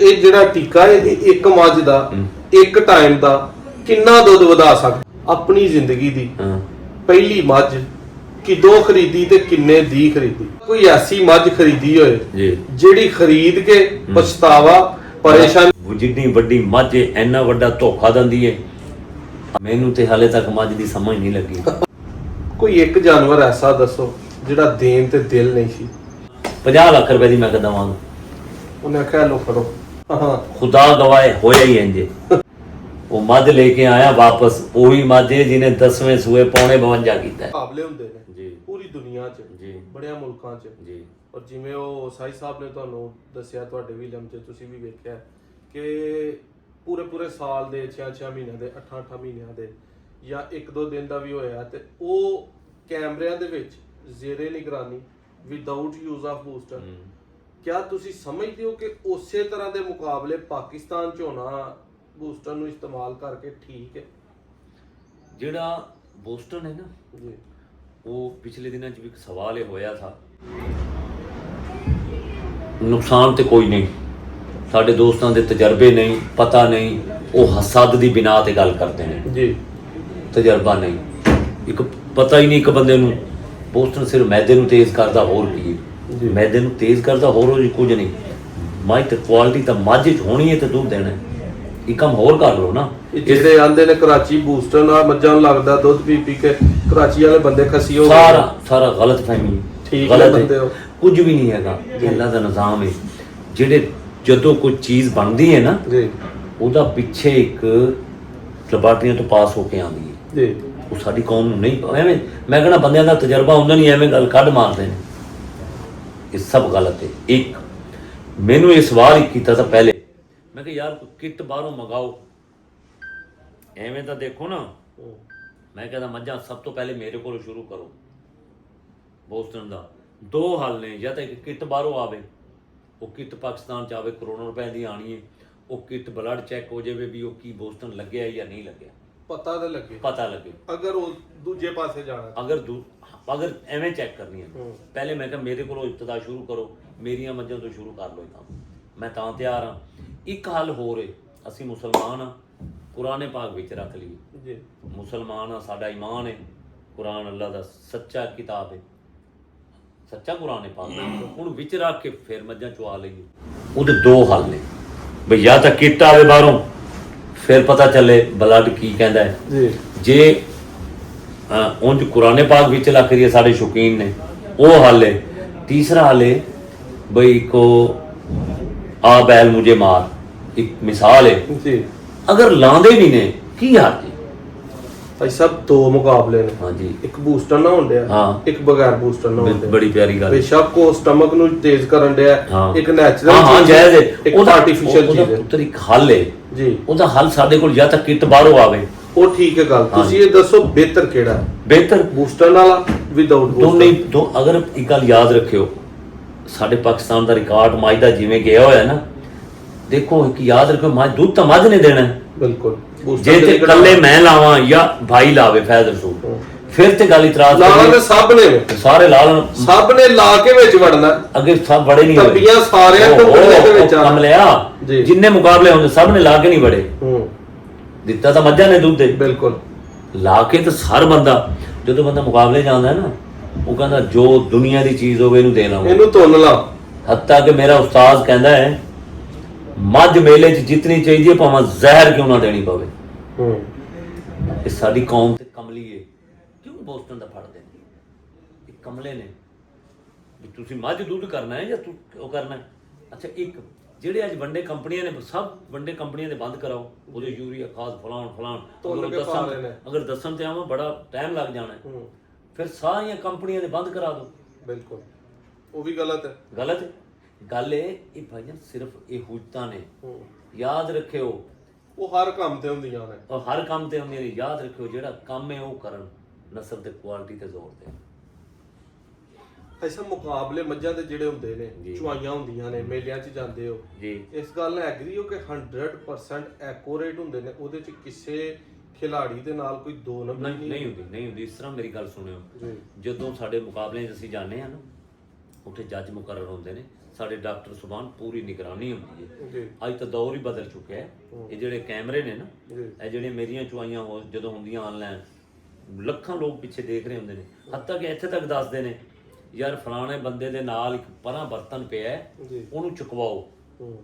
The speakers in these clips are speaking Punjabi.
ਇਹ ਜਿਹੜਾ ਟੀਕਾ ਹੈ ਇੱਕ ਮੱਝ ਦਾ ਇੱਕ ਟਾਈਮ ਦਾ ਕਿੰਨਾ ਦੁੱਧ ਵਧਾ ਸਕਦਾ। ਆਪਣੀ ਜ਼ਿੰਦਗੀ ਦੀ ਪਹਿਲੀ ਮੱਝ ਕਿਦੋਂ ਖਰੀਦੀ ਤੇ ਕਿੰਨੇ ਦੀ ਖਰੀਦੀ? ਕੋਈ ਐਸੀ ਮੱਝ ਖਰੀਦੀ ਹੋਏ ਜਿਹੜੀ ਖਰੀਦ ਕੇ ਪਛਤਾਵਾ ਪਰੇਸ਼ਾਨੀ? ਜਿੰਨੀ ਵੱਡੀ ਮੱਝ ਇੰਨਾ ਵੱਡਾ ਧੋਖਾ ਦਿੰਦੀ ਹੈ, ਮੈਨੂੰ ਤੇ ਹਾਲੇ ਤੱਕ ਮੱਝ ਦੀ ਸਮਝ ਨਹੀਂ ਲੱਗੀ। ਕੋਈ ਇੱਕ ਜਾਨਵਰ ਐਸਾ ਦੱਸੋ ਜਿਹੜਾ ਦੇਣ ਤੇ ਦਿਲ ਨਹੀਂ ਸੀ। 50 ਲੱਖ ਰੁਪਏ ਦੀ ਮੈਂ ਕਦਵਾਂਗਾ, ਉਹਨੇ ਆਖਿਆ ਲੋ ਫੜੋ। ਖੁਦਾ ਗਵਾਏ ਹੋਇਆ ਹੀ ਇੰਜ। ਉਹ ਮੱਝ ਲੈ ਕੇ ਆਇਆ ਵਾਪਸ, ਉਹੀ ਮੱਝ ਜਿਹਨੇ 10ਵੇਂ ਸੂਏ ਪੌਣੇ 52 ਕੀਤਾ। ਮੁਕਾਬਲੇ ਹੁੰਦੇ ਨੇ ਜੀ ਪੂਰੀ ਦੁਨੀਆ 'ਚ ਜੀ, ਬੜਿਆਂ ਮੁਲਕਾਂ 'ਚ ਜੀ। ਔਰ ਜਿਵੇਂ ਉਹ ਸਾਈ ਸਾਹਿਬ ਨੇ ਤੁਹਾਨੂੰ ਦੱਸਿਆ, ਤੁਹਾਡੇ ਵੀ ਲਮਚੇ ਤੁਸੀਂ ਵੀ ਵੇਖਿਆ ਕਿ ਪੂਰੇ ਸਾਲ ਦੇ 6 ਮਹੀਨਿਆਂ ਦੇ 8 ਮਹੀਨਿਆਂ ਦੇ ਜਾਂ 1-2 ਦਿਨ ਦਾ ਵੀ ਹੋਇਆ ਤੇ ਉਹ ਕੈਮਰਿਆਂ ਦੇ ਵਿੱਚ ਜ਼ੇਰੇ ਨਿਗਰਾਨੀ ਵਿਦਆਊਟ ਯੂਜ਼ ਆਫ ਬੂਸਟਰ। ਕਿਆ ਤੁਸੀਂ ਸਮਝਦੇ ਹੋ ਕਿ ਉਸੇ ਤਰ੍ਹਾਂ ਦੇ ਮੁਕਾਬਲੇ ਪਾਕਿਸਤਾਨ 'ਚ ਹੋਣਾ ਬੂਸਟਰ ਨੂੰ ਇਸਤੇਮਾਲ ਕਰਕੇ ਠੀਕ ਹੈ? ਜਿਹੜਾ ਬੂਸਟਰ ਹੈ ਨਾ ਜੀ, ਉਹ ਪਿਛਲੇ ਦਿਨਾਂ 'ਚ ਵੀ ਇੱਕ ਸਵਾਲ ਇਹ ਹੋਇਆ ਥਾ। ਨੁਕਸਾਨ ਤੇ ਕੋਈ ਨਹੀਂ, ਸਾਡੇ ਦੋਸਤਾਂ ਦੇ ਤਜਰਬੇ ਨਹੀਂ, ਪਤਾ ਨਹੀਂ, ਉਹ ਹਸਦ ਦੀ ਬਿਨਾ ਤੇ ਗੱਲ ਕਰਦੇ ਨੇ ਜੀ। ਤਜਰਬਾ ਨਹੀਂ, ਇੱਕ ਪਤਾ ਹੀ ਨਹੀਂ ਇੱਕ ਬੰਦੇ ਨੂੰ। ਬੂਸਟਰ ਸਿਰਫ ਮੈਦੇ ਨੂੰ ਤੇਜ਼ ਕਰਦਾ, ਹੋਰ ਕੀ? ਮੈਦੇ ਨੂੰ ਤੇਜ਼ ਕਰਦਾ, ਹੋਰ ਕੁਝ ਨਹੀਂ। ਮੱਝ ਤੇ ਕੁਆਲਿਟੀ ਤਾਂ ਮੱਝ 'ਚ ਹੋਣੀ ਹੈ ਤੇ ਦੁੱਧ ਦੇਣਾ। ਇਹ ਕੰਮ ਹੋਰ ਕਰ ਲਓ ਨਾ। ਜਿਹੜੇ ਆਂਦੇ ਨੇ ਕਰਾਚੀ ਬੂਸਟਰ ਨਾਲ ਮੱਝਾਂ ਨੂੰ ਲੱਗਦਾ ਦੁੱਧ ਪੀ ਕੇ ਕਰਾਚੀ ਵਾਲੇ ਬੰਦੇ ਖਸੀ ਹੋ ਗਏ। ਸਾਰਾ ਗਲਤ ਫਹਿਮੀ, ਗਲਤ ਹੈ, ਕੁਝ ਵੀ ਨਹੀਂ ਹੈਗਾ। ਅੱਲਾ ਦਾ ਨਿਜ਼ਾਮ ਹੈ। ਜਿਹੜੇ ਜਦੋਂ ਕੋਈ ਚੀਜ਼ ਬਣਦੀ ਹੈ ਨਾ ਜੀ, ਉਹਦਾ ਪਿੱਛੇ ਇੱਕ ਲੈਬਾਰਟਰੀਆਂ ਤੋਂ ਪਾਸ ਹੋ ਕੇ ਆਉਂਦੀ ਹੈ ਜੀ। ਉਹ ਸਾਡੀ ਕੌਮ ਨੂੰ ਨਹੀਂ ਐਵੇਂ, ਮੈਂ ਕਹਿੰਦਾ ਬੰਦਿਆਂ ਦਾ ਤਜਰਬਾ ਹੁੰਦਾ ਨਹੀਂ, ਐਵੇਂ ਗੱਲ ਕੱਢ ਮਾਰਦੇ ਨੇ। ਇਹ ਸਭ ਗਲਤ ਹੈ। ਇੱਕ ਮੈਨੂੰ ਇਹ ਸਵਾਲ ਹੀ ਕੀਤਾ ਤਾਂ ਪਹਿਲੇ, ਮੈਂ ਕਿਹਾ ਯਾਰ ਕਿੱਟ ਬਾਹਰੋਂ ਮੰਗਾਓ, ਐਵੇਂ ਤਾਂ ਦੇਖੋ ਨਾ। ਮੈਂ ਕਹਿੰਦਾ ਮੱਝਾਂ ਸਭ ਤੋਂ ਪਹਿਲੇ ਮੇਰੇ ਕੋਲੋਂ ਸ਼ੁਰੂ ਕਰੋ। ਬੋਸਟਨ ਦਾ 2 ਹੱਲ ਨੇ, ਜਾਂ ਤਾਂ ਇੱਕ ਕਿੱਟ ਬਾਹਰੋਂ ਆਵੇ, ਉਹ ਕਿੱਟ ਪਾਕਿਸਤਾਨ 'ਚ ਆਵੇ, ਕਰੋੜਾਂ ਰੁਪਏ ਦੀ ਆਣੀ ਹੈ। ਉਹ ਕਿੱਟ ਬਲੱਡ ਚੈੱਕ ਹੋ ਜਾਵੇ ਵੀ ਉਹ ਕੀ ਬੋਸਟਨ ਲੱਗਿਆ ਜਾਂ ਨਹੀਂ ਲੱਗਿਆ, ਪਤਾ ਤਾਂ ਲੱਗੇ। ਪਤਾ ਲੱਗੇ ਅਗਰ ਉਹ ਦੂਜੇ ਪਾਸੇ ਜਾਣਾ, ਅਗਰ ਐਵੇਂ ਚੈੱਕ ਕਰਨੀ ਹੈ, ਪਹਿਲੇ ਮੈਂ ਕਿਹਾ ਮੇਰੇ ਕੋਲੋਂ ਇਬਤਦਾ ਸ਼ੁਰੂ ਕਰੋ, ਮੇਰੀਆਂ ਮੱਝਾਂ ਤੋਂ ਸ਼ੁਰੂ ਕਰ ਲਓ ਇਹ ਕੰਮ। ਮੈਂ ਤਾਂ ਤਿਆਰ ਹਾਂ। ਇੱਕ ਹੱਲ ਹੋਰ ਹੈ, ਅਸੀਂ ਮੁਸਲਮਾਨ ਹਾਂ, ਕੁਰਾਨ ਪਾਕ ਵਿੱਚ ਰੱਖ ਲਈਏ ਜੀ। ਮੁਸਲਮਾਨ ਆ, ਸਾਡਾ ਈਮਾਨ ਹੈ, ਕੁਰਾਨ ਅੱਲਾ ਦਾ ਸੱਚਾ ਕਿਤਾਬ ਹੈ, ਸੱਚਾ ਕੁਰਾਨ ਪਾਕ। ਹੁਣ ਵਿੱਚ ਰੱਖ ਕੇ ਫਿਰ ਮੱਝਾਂ ਚੁਆ ਲਈਏ। ਉਹਦੇ 2 ਹੱਲ ਨੇ ਬਈ, ਜਾਂ ਤਾਂ ਕਿੱਟ ਆਵੇ ਬਾਹਰੋਂ, ਫਿਰ ਪਤਾ ਚੱਲੇ ਬਲੱਡ ਕੀ ਕਹਿੰਦਾ ਹੈ ਜੀ। ਜੇ ਉਂਝ ਕੁਰਾਨ ਪਾਕ ਵਿੱਚ ਲੱਖ ਰਹੀ ਹੈ, ਸਾਡੇ ਸ਼ੌਕੀਨ ਨੇ, ਉਹ ਹੱਲ ਹੈ। ਤੀਸਰਾ ਹੱਲ ਹੈ ਬਈ ਕੋ ਆ ਬੈਲ ਮੁਝੇ ਮਾਰ, ਇੱਕ ਮਿਸਾਲ ਹੈ ਜੀ। ਅਗਰ ਲਾਉਂਦੇ ਵੀ ਨੇ ਕੀ ਹਾਲ ਜੀ? ਭਾਈ ਸਾਹਿਬ 2 ਮੁਕਾਬਲੇ ਨੇ। ਹਾਂਜੀ, ਇੱਕ ਬੂਸਟਰ ਨਾ ਹੁੰਦਿਆ, ਇੱਕ ਬਗੈਰ ਬੂਸਟਰ ਨਾ ਹੁੰਦਿਆ। ਬੜੀ ਪਿਆਰੀ ਗੱਲ। ਬੇਸ਼ੱਕ ਉਹ ਸਟਮਕ ਨੂੰ ਤੇਜ਼ ਕਰਨ ਡਿਆ, ਇੱਕ ਨੈਚੁਰਲ ਚੀਜ਼ ਹੈ, ਇੱਕ ਆਰਟੀਫੀਸ਼ੀਅਲ ਚੀਜ਼ ਹੈ। ਪੁੱਤਰ ਇੱਕ ਹੱਲ ਹੈ ਜੀ। ਉਹਦਾ ਹੱਲ ਸਾਡੇ ਕੋਲ ਜਾਂ ਤਾਂ ਕਿੱਟ ਬਾਹਰੋਂ ਆਵੇ, ਉਹ ਠੀਕ ਹੈ ਗੱਲ। ਤੁਸੀਂ ਇਹ ਦੱਸੋ ਬਿਹਤਰ ਕਿਹੜਾ ਹੈ? ਬਿਹਤਰ ਬੂਸਟਰ ਵਾਲਾ ਵਿਦਆਊਟ ਬੂਸਟਰ? ਅਗਰ ਇੱਕ ਗੱਲ ਯਾਦ ਰੱਖਿਓ, ਸਾਡੇ ਪਾਕਿਸਤਾਨ ਦਾ ਰਿਕਾਰਡ ਮੱਝ ਦਾ ਜਿਵੇਂ ਗਿਆ ਹੋਇਆ ਨਾ, ਦੇਖੋ ਇੱਕ ਯਾਦ ਰੱਖਿਓ, ਮੱਝ ਦੁੱਧ ਤਾਂ ਮੱਝ ਨੇ ਦੇਣਾ ਬਿਲਕੁਲ। ਜੇ ਤੇ ਇਕੱਲੇ ਮੈਂ ਲਾਵਾਂ ਜਾਂ ਭਾਈ ਲਾਵੇ ਫੈਜ਼ ਰਸੂਲ, ਫਿਰ ਤੇ ਗੱਲ ਇਤਰਾਜ਼ ਲਾਣਾ ਤੇ ਸਭ ਨੇ, ਸਾਰੇ ਲਾ ਲੈਣ, ਸਭ ਨੇ ਲਾ ਕੇ ਵਿੱਚ ਵੜਨਾ। ਅੱਗੇ ਸਭ ਬੜੇ ਨਹੀਂ ਤੱਬੀਆਂ ਸਾਰਿਆਂ ਦੇ ਵਿੱਚ ਆ ਲਿਆ, ਜਿੰਨੇ ਮੁਕਾਬਲੇ ਹੁੰਦੇ ਸਭ ਨੇ ਲਾ ਕੇ ਨਹੀਂ ਵੜੇ। ਦਿੱਤਾ ਤਾਂ ਮੱਝਾਂ ਨੇ ਦੁੱਧ ਦੇ, ਬਿਲਕੁਲ ਲਾ ਕੇ। ਤਾਂ ਹਰ ਬੰਦਾ ਜਦੋਂ ਬੰਦਾ ਮੁਕਾਬਲੇ ਜਾਂਦਾ ਨਾ, ਉਹ ਕਹਿੰਦਾ ਜੋ ਦੁਨੀਆ ਦੀ ਚੀਜ਼ ਹੋਵੇ ਇਹਨੂੰ ਦੇ ਲਾ, ਇਹਨੂੰ ਤੁੰਨ ਲਾ। ਹੱਤਾ ਕਿ ਮੇਰਾ ਉਸਤਾਦ ਕਹਿੰਦਾ ਹੈ ਮੱਝ ਮੇਲੇ 'ਚ ਜਿੱਤਣੀ ਚਾਹੀਦੀ ਹੈ, ਭਾਵੇਂ ਜ਼ਹਿਰ ਕਿਉਂ ਨਾ ਦੇਣੀ ਪਵੇ। ਇਹ ਸਾਡੀ ਕੌਮ ਤੇ ਕਮਲੀ ਹੈ। ਕਿਉਂ ਬੋਸਟਨ ਦਾ ਫੜਦੇ ਨੇ? ਇਹ ਕਮਲੇ ਨੇ ਵੀ ਤੁਸੀਂ ਮੱਝ ਦੁੱਧ ਕਰਨਾ ਹੈ ਜਾਂ ਤੂੰ ਉਹ ਕਰਨਾ ਹੈ। ਅੱਛਾ, ਇੱਕ ਜਿਹੜੇ ਅੱਜ ਵੱਡੇ ਕੰਪਨੀਆਂ ਨੇ, ਸਭ ਵੱਡੇ ਕੰਪਨੀਆਂ ਦੇ ਬੰਦ ਕਰਾਓ, ਉਹਦੇ ਯੂਰੀਆ ਖਾਦ ਫਲਾਣ ਅਗਰ ਦੱਸਣ ਤੇ ਆਵਾਂ ਬੜਾ ਟਾਈਮ ਲੱਗ ਜਾਣਾ, ਫਿਰ ਸਾਰੀਆਂ ਕੰਪਨੀਆਂ ਦੇ ਬੰਦ ਕਰਾ ਦਿਓ। ਬਿਲਕੁਲ, ਉਹ ਵੀ ਗਲਤ ਹੈ। ਗਲਤ ਗੱਲ ਇਹ ਭਾਈਜਾਨ ਸਿਰਫ ਇਹ ਹੁਜਤਾਂ ਨੇ, ਯਾਦ ਰੱਖਿਓ। ਉਹ ਹਰ ਕੰਮ ਤੇ ਹੁੰਦੀਆਂ ਨੇ, ਹਰ ਕੰਮ ਤੇ ਹੁੰਦੀਆਂ ਨੇ। ਯਾਦ ਰੱਖਿਓ ਜਿਹੜਾ ਕੰਮ ਹੈ ਉਹ ਕਰਨ, ਨਸਲ ਤੇ ਕੁਆਲਿਟੀ ਤੇ ਜ਼ੋਰ ਦੇ। ਐਸਾ ਮੁਕਾਬਲੇ ਮੱਝਾਂ ਦੇ ਜਿਹੜੇ ਹੁੰਦੇ ਨੇ, ਚੁਆਈਆਂ ਹੁੰਦੀਆਂ ਨੇ, ਮੇਲਿਆਂ 'ਚ ਜਾਂਦੇ ਹੋ ਜੀ, ਇਸ ਗੱਲ ਨਾਲ ਐਗਰੀ ਹੋ ਕਿ 100% ਐਕੂਰੇਟ ਹੁੰਦੇ ਨੇ? ਉਹਦੇ 'ਚ ਕਿਸੇ ਖਿਲਾੜੀ ਦੇ ਨਾਲ ਕੋਈ ਦੋ ਨੰਬਰ ਨਹੀਂ ਹੁੰਦੀ। ਇਸ ਤਰ੍ਹਾਂ ਮੇਰੀ ਗੱਲ ਸੁਣਿਓ, ਜਦੋਂ ਸਾਡੇ ਮੁਕਾਬਲਿਆਂ 'ਚ ਅਸੀਂ ਜਾਂਦੇ ਹਾਂ ਨਾ, ਉੱਥੇ ਜੱਜ ਮੁਕਰਰ ਹੁੰਦੇ ਨੇ, ਸਾਡੇ ਡਾਕਟਰ ਸੁਭਾਨ ਪੂਰੀ ਨਿਗਰਾਨੀ ਹੁੰਦੀ ਹੈ। ਜੀ ਅੱਜ ਤਾਂ ਦੌਰ ਹੀ ਬਦਲ ਚੁੱਕਿਆ ਹੈ। ਇਹ ਜਿਹੜੇ ਕੈਮਰੇ ਨੇ ਨਾ, ਜੀ ਇਹ ਜਿਹੜੀਆਂ ਮੇਰੀਆਂ ਚੁਆਈਆਂ ਹੋ ਜਦੋਂ ਹੁੰਦੀਆਂ ਆਨਲਾਈਨ, ਲੱਖਾਂ ਲੋਕ ਪਿੱਛੇ ਦੇਖ ਰਹੇ ਹੁੰਦੇ ਨੇ, ਹੱਤਾਂ ਕਿ ਇੱਥੇ ਤੱਕ ਦੱਸਦੇ ਨੇ ਯਾਰ ਫਲਾਣੇ ਬੰਦੇ ਦੇ ਨਾਲ ਇੱਕ ਪਰਾਂ ਬਰਤਨ ਪਿਆ ਹੈ, ਜੀ ਉਹਨੂੰ ਚੁਕਵਾਓ। ਹੂੰ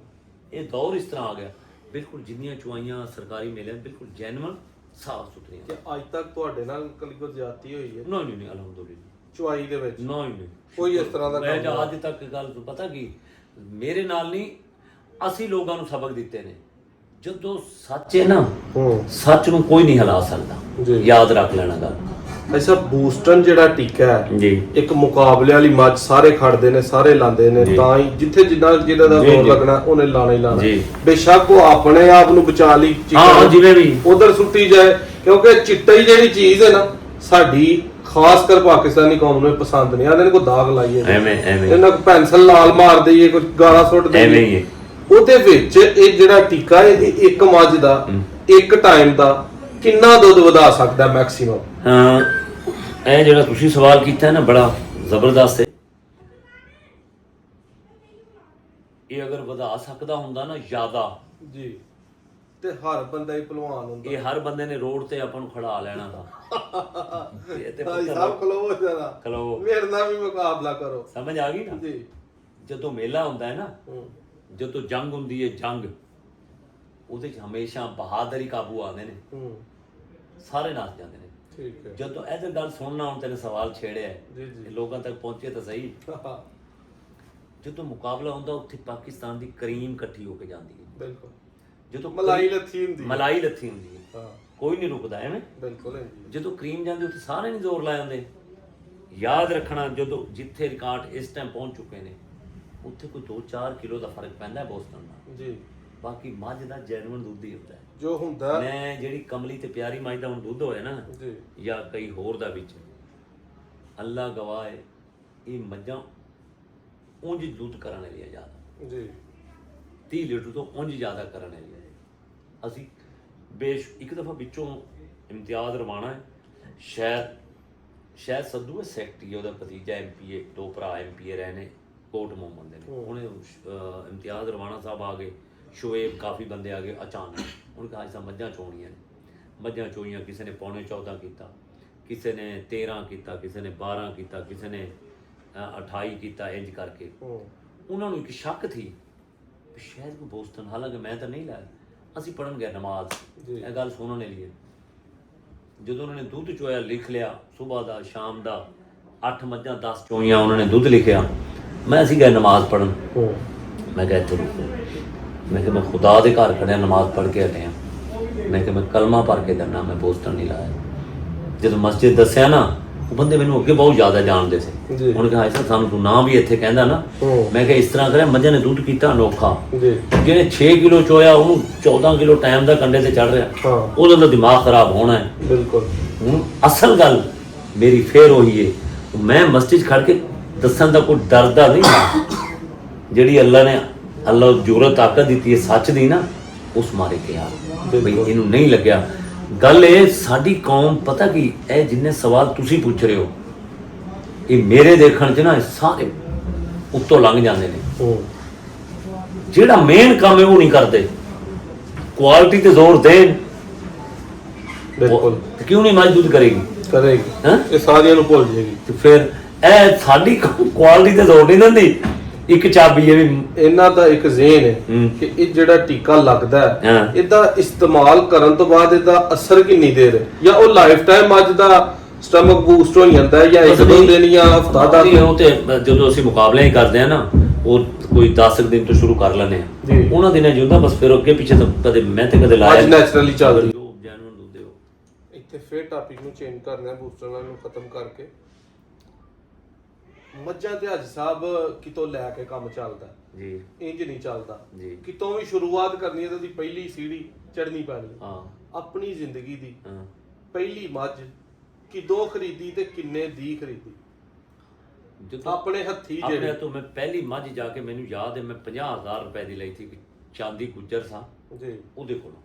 ਇਹ ਦੌਰ ਇਸ ਤਰ੍ਹਾਂ ਆ ਗਿਆ। ਬਿਲਕੁਲ ਜਿੰਨੀਆਂ ਚੁਆਈਆਂ ਸਰਕਾਰੀ ਮਿਲੇ ਬਿਲਕੁਲ ਜੈਨੂਅਨ ਸਾਫ ਸੁਥਰੀਆਂ। ਕਿ ਅੱਜ ਤੱਕ ਤੁਹਾਡੇ ਨਾਲ ਕਦੀ ਕੋਈ ਜ਼ਿਆਦਤੀ ਹੋਈ ਹੈ ਨਹੀਂ ਨਹੀਂ ਅਲਹਮਦੁਲਿਲਾ, ਚੁਆਈ ਦੇ ਵਿੱਚ? ਨਹੀਂ ਕੋਈ ਇਸ ਤਰ੍ਹਾਂ ਦਾ ਮੈਂ ਕੰਮ ਤਾਂ ਅੱਜ ਤੱਕ ਗੱਲ ਤੋਂ ਪਤਾ ਕੀ, ਮੇਰੇ ਨਾਲ ਨਹੀਂ, ਅਸੀਂ ਲੋਕਾਂ ਨੂੰ ਸਬਕ ਦਿੱਤੇ ਨੇ, ਜਦੋਂ ਸੱਚ ਹੈ ਨਾ, ਹੂੰ ਸੱਚ ਨੂੰ ਕੋਈ ਨਹੀਂ ਹਿਲਾ ਸਕਦਾ। ਜੀ ਯਾਦ ਰੱਖ ਲੈਣਾ ਗੱਲ। ਐਸਾ ਬੂਸਟਨ ਜਿਹੜਾ ਟੀਕਾ ਹੈ, ਜੀ ਇੱਕ ਮੁਕਾਬਲੇ ਵਾਲੀ ਮੱਝ ਸਾਰੇ ਖੜਦੇ ਨੇ, ਸਾਰੇ ਲਾਉਂਦੇ ਨੇ, ਜੀ। ਤਾਂ ਹੀ ਜਿੱਥੇ ਜਿੰਨਾ ਜਿਹਦਾ ਦਾ ਜੀ, ਜ਼ੋਰ ਜੀ। ਲੱਗਣਾ ਉਹਨੇ ਲਾਣਾ ਹੀ ਲਾਣਾ। ਜੀ। ਬੇਸ਼ੱਕ ਉਹ ਆਪਣੇ ਆਪ ਨੂੰ ਬਚਾ ਲਈ ਹਾਂ ਜਿਵੇਂ ਵੀ ਉਧਰ ਸੁੱਟੀ ਜਾਏ, ਕਿਉਂਕਿ ਚਿੱਟਾ ਹੀ ਜਿਹੜੀ ਚੀਜ਼ ਹੈ ਨਾ, ਸਾਡੀ ਖਾਸ ਕਰ ਪਾਕਿਸਤਾਨੀ ਕੌਮ ਨੂੰ ਇਹ ਪਸੰਦ ਨਹੀਂ ਆਉਂਦੇ ਨੇ। ਕੋਈ ਦਾਗ ਲਾਈਏ, ਐਵੇਂ ਇਹਨਾਂ ਕੋ ਪੈਨਸਲ ਨਾਲ ਮਾਰ ਦਈਏ, ਕੋਈ ਗਾਲਾਂ ਸੁੱਟ ਐਵੇਂ ਦਈਏ, ਹੀ ਹੈ। ਉਹਦੇ ਵਿੱਚ ਇਹ ਜਿਹੜਾ ਟੀਕਾ ਹੈ, ਇਹ ਇੱਕ ਮੱਝ ਦਾ ਇੱਕ ਟਾਈਮ ਦਾ ਕਿੰਨਾ ਦੁੱਧ ਵਧਾ ਸਕਦਾ ਮੈਕਸਿਮਮ? ਹਾਂ ਇਹ ਜਿਹੜਾ ਤੁਸੀਂ ਸਵਾਲ ਕੀਤਾ ਨਾ ਬੜਾ ਜ਼ਬਰਦਸਤ ਹੈ। ਇਹ ਅਗਰ ਵਧਾ ਸਕਦਾ ਹੁੰਦਾ ਨਾ ਜ਼ਿਆਦਾ, ਜੀ, ਤੇ ਹਰ ਬੰਦਾ ਹੀ ਪਹਿਲਵਾਨ ਹੁੰਦਾ। ਇਹ ਹਰ ਬੰਦੇ ਨੇ ਰੋਡ ਤੇ ਆਪਾਂ ਨੂੰ ਖੜਾ ਲੈਣਾ ਤਾਂ ਇਹ ਤੇ ਭਾਈ ਸਾਹਿਬ ਖਲੋ ਜਰਾ, ਖਲੋ, ਮੇਰੇ ਨਾਲ ਵੀ ਮੁਕਾਬਲਾ ਕਰੋ। ਸਮਝ ਆ ਗਈ ਨਾ? ਜੀ ਜਦੋਂ ਮੇਲਾ ਹੁੰਦਾ ਹੈ ਨਾ, ਹੂੰ ਜਦੋਂ ਜੰਗ ਹੁੰਦੀ ਹੈ, ਜੰਗ ਉਹਦੇ 'ਚ ਹਮੇਸ਼ਾ ਬਹਾਦਰੀ ਕਾਬੂ ਆਉਂਦੇ ਨੇ, ਹੂੰ ਸਾਰੇ ਨੱਚ ਜਾਂਦੇ ਨੇ। ਠੀਕ ਹੈ ਜਦੋਂ ਇਹ ਗੱਲ ਸੁਣਨਾ, ਹੁਣ ਤੇਰੇ ਸਵਾਲ ਛੇੜਿਆ ਹੈ, ਜੀ ਜੀ ਇਹ ਲੋਕਾਂ ਤੱਕ ਪਹੁੰਚੇ ਤਾਂ ਸਹੀ। ਜਦੋਂ ਮੁਕਾਬਲਾ ਹੁੰਦਾ ਉੱਥੇ ਪਾਕਿਸਤਾਨ ਦੀ ਕਰੀਮ ਇਕੱਠੀ ਹੋ ਕੇ ਜਾਂਦੀ ਹੈ। ਬਿਲਕੁਲ ਜਦੋਂ ਮਲਾਈ ਲੱਥੀ ਹੁੰਦੀ ਹੈ। ਮਲਾਈ ਲੱਥੀ ਹੁੰਦੀ ਹੈ, ਹਾਂ ਕੋਈ ਨਹੀਂ ਰੁਕਦਾ ਐਵੇਂ। ਬਿਲਕੁਲ ਹੈ ਜੀ। ਜਦੋਂ ਕਰੀਮ ਜਾਂਦੀ ਉੱਥੇ ਸਾਰੇ ਨਹੀਂ ਜ਼ੋਰ ਲਾਏ ਹੁੰਦੇ। ਯਾਦ ਰੱਖਣਾ, ਜਦੋਂ ਜਿੱਥੇ ਰਿਕਾਰਡ ਇਸ ਟਾਈਮ ਪਹੁੰਚ ਚੁੱਕੇ ਨੇ, ਉੱਥੇ ਕੋਈ 2-4 ਕਿਲੋ ਦਾ ਫਰਕ ਪੈਂਦਾ ਹੈ ਬੋਸਟਨ ਨਾਲ। ਜੀ ਬਾਕੀ ਮੱਝ ਦਾ ਜੈਨੂਅਨ ਦੁੱਧ ਹੀ ਹੁੰਦਾ ਹੈ। ਜੋ ਹੁੰਦਾ ਮੈਂ ਜਿਹੜੀ ਕਮਲੀ ਤੇ ਪਿਆਰੀ ਮੱਝ ਦਾ ਹੁਣ ਦੁੱਧ ਹੋਇਆ ਨਾ, ਜੀ ਜਾਂ ਕਈ ਹੋਰ ਦਾ ਵਿੱਚ, ਅੱਲਾ ਗਵਾਹ ਹੈ, ਇਹ ਮੱਝਾਂ ਉਂਝ ਦੁੱਧ ਕਰਨ ਵਾਲੀਆਂ ਜ਼ਿਆਦਾ, ਜੀ 30 ਲੀਟਰ ਤੋਂ ਉਂਝ ਜ਼ਿਆਦਾ ਕਰਨ ਵਾਲੀਆਂ। ਅਸੀਂ ਇੱਕ ਦਫਾ ਵਿੱਚੋਂ ਇਮਤਿਆਜ਼ ਰਵਾਨਾ ਹੈ, ਸ਼ਾਇਦ ਸੱਧੂ ਹੈ, ਸੈਕਟਰੀ ਉਹਦਾ ਭਤੀਜਾ ਐਮਪੀਏ, ਦੋ ਭਰਾ ਐਮਪੀਏ ਰਹੇ ਨੇ, ਕੋਟ ਮੋਹਮਦ ਦੇ ਨੇ। ਉਹਨੇ ਇਮਤਿਆਜ਼ ਰਵਾਨਾ ਸਾਹਿਬ ਆ ਗਏ, ਸ਼ੁਏਬ, ਕਾਫੀ ਬੰਦੇ ਆ ਗਏ ਅਚਾਨਕ। ਉਹਨੇ ਕਹਾ ਐਸਾ ਮੱਝਾਂ ਚੋਣੀਆਂ ਨੇ। ਮੱਝਾਂ ਚੋਈਆਂ, ਕਿਸੇ ਨੇ ਪੌਣੇ 14 ਕੀਤਾ, ਕਿਸੇ ਨੇ 13 ਕੀਤਾ, ਕਿਸੇ ਨੇ 12 ਕੀਤਾ, ਕਿਸੇ ਨੇ 28 ਕੀਤਾ, ਇੰਜ ਕਰਕੇ। ਉਹਨਾਂ ਨੂੰ ਇੱਕ ਸ਼ੱਕ ਸੀ ਸ਼ਾਇਦ ਕੋਈ ਬੋਸਟਨ, ਹਾਲਾਂਕਿ ਮੈਂ ਤਾਂ ਨਹੀਂ ਲਾਇਆ। ਅਸੀਂ ਪੜ੍ਹਨ ਗਏ ਨਮਾਜ਼, ਇਹ ਗੱਲ ਸੁਣਨ ਲਈ ਹੈ। ਜਦੋਂ ਉਹਨਾਂ ਨੇ ਦੁੱਧ ਚੋਇਆ, ਲਿਖ ਲਿਆ ਸਵੇਰ ਦਾ, ਸ਼ਾਮ ਦਾ, 8 ਮੱਝਾਂ 10 ਚੋਈਆਂ, ਉਹਨਾਂ ਨੇ ਦੁੱਧ ਲਿਖਿਆ। ਅਸੀਂ ਗਏ ਨਮਾਜ਼ ਪੜ੍ਹਨ। ਮੈਂ ਕਿਹਾ ਇੱਥੇ ਰੁਕੋ, ਮੈਂ ਕਿਹਾ ਮੈਂ ਖੁਦਾ ਦੇ ਘਰ ਖੜਿਆ, ਨਮਾਜ਼ ਪੜ੍ਹ ਕੇ ਹਟਿਆ। ਮੈਂ ਕਿਹਾ ਮੈਂ ਕਲਮਾ ਭਰ ਕੇ ਦਿੰਦਾ, ਮੈਂ ਬੋਸਟਨ ਨਹੀਂ ਲਾਇਆ। ਜਦੋਂ ਮਸਜਿਦ ਦੱਸਿਆ ਨਾ, ਉਹ ਬੰਦੇ ਮੈਨੂੰ ਅੱਗੇ ਬਹੁਤ ਜ਼ਿਆਦਾ ਜਾਣਦੇ ਸੀ। ਉਹਨੇ ਕਿਹਾ ਐਸਾ ਸਾਨੂੰ ਤੂੰ ਨਾ ਵੀ ਇੱਥੇ ਕਹਿੰਦਾ ਨਾ। ਮੈਂ ਕਿਹਾ ਇਸ ਤਰ੍ਹਾਂ ਕਰਿਆ, ਮੱਝਾਂ ਨੇ ਦੁੱਧ ਕੀਤਾ ਅਨੋਖਾ। ਜਿਹਨੇ 6 ਕਿਲੋ ਚੋਇਆ, ਉਹਨੂੰ 14 ਕਿਲੋ ਟਾਈਮ ਦਾ ਕੰਡੇ ਤੇ ਚੜ ਰਿਹਾ, ਉਹਦਾ ਤਾਂ ਦਿਮਾਗ ਖਰਾਬ ਹੋਣਾ ਹੈ। ਬਿਲਕੁਲ। ਹੁਣ ਅਸਲ ਗੱਲ ਮੇਰੀ ਫੇਰ ਉਹੀ ਹੈ, ਮੈਂ ਮਸਜਿਦ ਖੜ ਕੇ ਦੱਸਣ ਦਾ ਕੋਈ ਡਰਦਾ ਨਹੀਂ। ਜਿਹੜੀ ਅੱਲਾ ਜੁਰਤ ਤਾਕਤ ਦਿੱਤੀ ਹੈ ਸੱਚ ਦੀ ਨਾ, ਉਸ ਮਾਰੇ ਕਿਹਾ ਬਈ ਇਹਨੂੰ ਨਹੀਂ ਲੱਗਿਆ। ਗੱਲ ਇਹ, ਸਾਡੀ ਕੌਮ ਪਤਾ ਕੀ, ਇਹ ਜਿੰਨੇ ਸਵਾਲ ਤੁਸੀਂ ਪੁੱਛ ਰਹੇ ਹੋ, ਇਹ ਮੇਰੇ ਦੇਖਣ 'ਚ ਨਾ ਇਹ ਸਾਰੇ ਉੱਤੋਂ ਲੰਘ ਜਾਂਦੇ ਨੇ। ਜਿਹੜਾ ਮੇਨ ਕੰਮ ਹੈ ਉਹ ਨਹੀਂ ਕਰਦੇ। ਕੁਆਲਿਟੀ ਤੇ ਜ਼ੋਰ ਦੇਣ, ਬਿਲਕੁਲ। ਕਿਉਂ ਨਹੀਂ ਮੱਝ ਦੁੱਧ ਕਰੇਗੀ? ਹਾਂ, ਇਹ ਸਾਰਿਆਂ ਨੂੰ ਭੁੱਲ ਜਾਏਗੀ। ਤੇ ਫਿਰ ਇਹ ਸਾਡੀ ਕੁਆਲਿਟੀ ਤੇ ਜ਼ੋਰ ਨਹੀਂ ਦਿੰਦੀ। ਇੱਕ ਚਾਬੀ ਹੈ ਵੀ ਇਹਨਾਂ ਦਾ ਇੱਕ ਜ਼ੇਨ ਹੈ ਕਿ ਇਹ ਜਿਹੜਾ ਟੀਕਾ ਲੱਗਦਾ ਹੈ, ਇਹਦਾ ਇਸਤੇਮਾਲ ਕਰਨ ਤੋਂ ਬਾਅਦ ਇਹਦਾ ਅਸਰ ਕਿੰਨੀ ਦੇਰ ਹੈ, ਜਾਂ ਉਹ ਲਾਈਫ ਟਾਈਮ ਅੱਜ ਦਾ ਸਟਮਕ ਬੂਸਟ ਹੋ ਜਾਂਦਾ ਹੈ, ਜਾਂ ਇੱਕ ਦੋ ਦਿਨ ਜਾਂ ਹਫਤਾ ਦਾ? ਉਹ ਤੇ ਜਦੋਂ ਅਸੀਂ ਮੁਕਾਬਲੇ ਹੀ ਕਰਦੇ ਆ ਨਾ, ਉਹ ਕੋਈ 10 ਦਿਨ ਤੋਂ ਸ਼ੁਰੂ ਕਰ ਲੈਂਦੇ ਆ। ਉਹਨਾਂ ਦਿਨਾਂ 'ਚ ਹੁੰਦਾ, ਬਸ ਫਿਰ ਅੱਗੇ ਪਿੱਛੇ ਤਾਂ ਕਦੇ ਮੈਂ ਤੇ ਕਦੇ ਲਾਇਆ। ਅੱਜ ਨੈਚੁਰਲੀ ਚੱਲ ਰਹੀ। ਜੈਨੂਅਨ ਦੁੱਧ ਦਿਓ। ਇੱਥੇ ਫਿਰ ਟਾਪਿਕ ਨੂੰ ਚੇਂਜ ਕਰਨਾ, ਬੂਸਟਰ ਨੂੰ ਖਤਮ ਕਰਕੇ। ਮੱਝਾਂ ਤੇ ਅੱਜ ਸਾਹਿਬ ਕਿਤੋਂ ਲੈ ਕੇ ਕੰਮ ਚੱਲਦਾ ਜੀ, ਇੰਜ ਨਹੀਂ ਚੱਲਦਾ ਜੀ। ਕਿਤੋਂ ਵੀ ਸ਼ੁਰੂਆਤ ਕਰਨੀ ਹੈ ਤਾਂ ਉਹਦੀ ਪਹਿਲੀ ਸੀੜੀ ਚੜ੍ਹਨੀ ਪੈਣੀ। ਹਾਂ, ਆਪਣੀ ਜ਼ਿੰਦਗੀ ਦੀ ਹਾਂ। ਪਹਿਲੀ ਮੱਝ ਕਿਦੋਂ ਖਰੀਦੀ ਤੇ ਕਿੰਨੇ ਦੀ ਖਰੀਦੀ? ਜਦੋਂ ਆਪਣੇ ਹੱਥੀ ਆਪਣੇ ਜਿਹੜੇ ਤੋਂ ਮੈਂ ਪਹਿਲੀ ਮੱਝ ਜਾ ਕੇ, ਮੈਨੂੰ ਯਾਦ ਹੈ, ਮੈਂ 50,000 ਰੁਪਏ ਦੀ ਲਈ ਸੀ। ਚਾਂਦੀ ਗੁੱਜਰ ਸਾਂ ਜੀ, ਉਹਦੇ ਕੋਲੋਂ।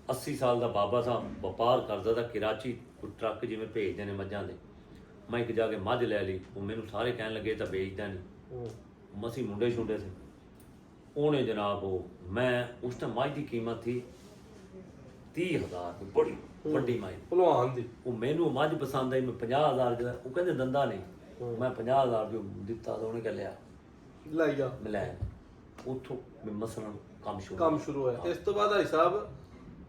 80 ਸਾਲ ਦਾ ਬਾਬਾ ਸਾਹਿਬ ਵਪਾਰ ਕਰਦਾ ਤਾਂ ਕਰਾਚੀ, ਟਰੱਕ ਜਿਵੇਂ ਭੇਜਦੇ ਨੇ ਮੱਝਾਂ ਦੇ। ਮੈਂ ਇੱਕ ਜਾ ਕੇ ਮੱਝ ਲੈ ਲਈ। ਉਹ ਮੈਨੂੰ ਸਾਰੇ ਕਹਿਣ ਲੱਗੇ ਤਾਂ ਵੇਚਦਾ ਨਹੀਂ। मसी मुंडे छुंडे थे ਉਹਨੇ जनाब वो मैं उस टाइम मझ की कीमत थी 30,000 बड़ी ਵੱਡੀ ਮਾਈ ਭਲਵਾਨ ਦੀ ਉਹ ਮੈਨੂੰ ਮੱਝ ਪਸੰਦ ਆਈ ਮੈਂ 50,000 ਦਾ ਉਹ ਕਹਿੰਦੇ ਦੰਦਾ ਨਹੀਂ ਮੈਂ 50,000 ਜੋ ਦਿੱਤਾ ਤਾਂ ਉਹਨੇ ਕਹਿ ਲਿਆ ਲਾਈਆ ਮੈਂ ਲੈ ਉੱਥੋਂ ਮੈਂ ਮਸਲਨ ਕੰਮ ਸ਼ੁਰੂ ਹੋਇਆ। ਇਸ ਤੋਂ ਬਾਅਦ ਭਾਈ ਸਾਹਿਬ